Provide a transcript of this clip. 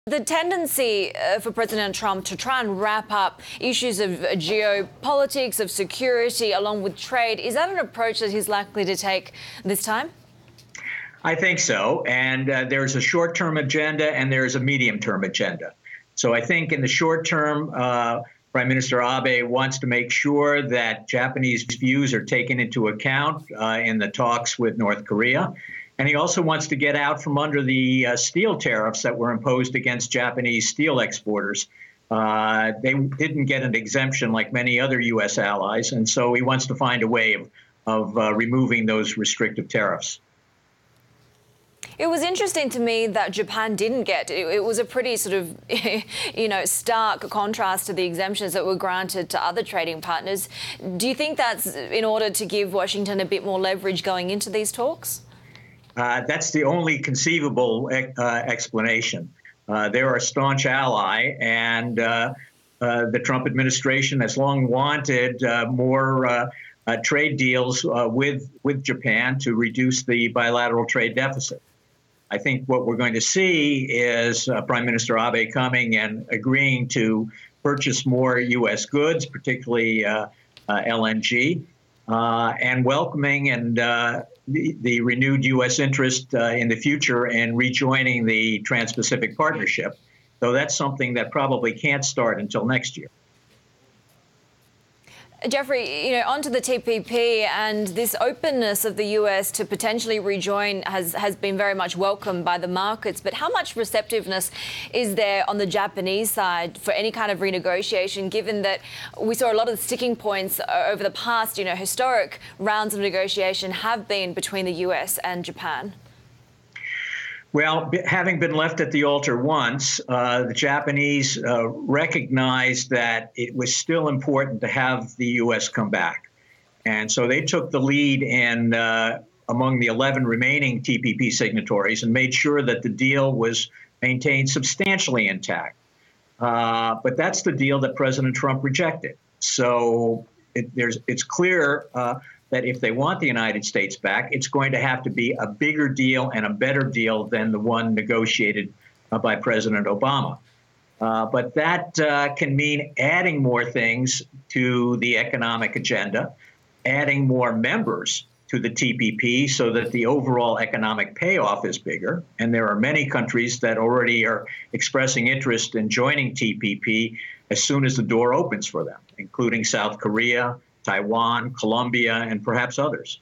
The tendency for President Trump to try and wrap up issues of geopolitics, of security, along with trade, is that an approach that he's likely to take this time? I think so. And there's a short-term agenda and there's a medium-term agenda. So I think in the short term, Prime Minister Abe wants to make sure that Japanese views are taken into account in the talks with North Korea. And he also wants to get out from under the steel tariffs that were imposed against Japanese steel exporters. They didn't get an exemption like many other U.S. allies. And so he wants to find a way of removing those restrictive tariffs. It was interesting to me that Japan didn't get it. It was a pretty sort of, stark contrast to the exemptions that were granted to other trading partners. Do you think that's in order to give Washington a bit more leverage going into these talks? That's the only conceivable explanation. They're a staunch ally, and the Trump administration has long wanted more trade deals with Japan to reduce the bilateral trade deficit. I think what we're going to see is Prime Minister Abe coming and agreeing to purchase more U.S. goods, particularly LNG, and welcoming the renewed U.S. interest in the future in rejoining the Trans-Pacific Partnership. So that's something that probably can't start until next year. Jeffrey, onto the TPP, and this openness of the US to potentially rejoin has been very much welcomed by the markets. But how much receptiveness is there on the Japanese side for any kind of renegotiation, given that we saw a lot of the sticking points over the past, historic rounds of negotiation have been between the US and Japan? Well, having been left at the altar once, the Japanese recognized that it was still important to have the U.S. come back. And so they took the lead in among the 11 remaining TPP signatories and made sure that the deal was maintained substantially intact. But that's the deal that President Trump rejected. So it's clear that if they want the United States back, it's going to have to be a bigger deal and a better deal than the one negotiated by President Obama. But that can mean adding more things to the economic agenda, adding more members to the TPP so that the overall economic payoff is bigger. And there are many countries that already are expressing interest in joining TPP as soon as the door opens for them, including South Korea, Taiwan, Colombia, and perhaps others.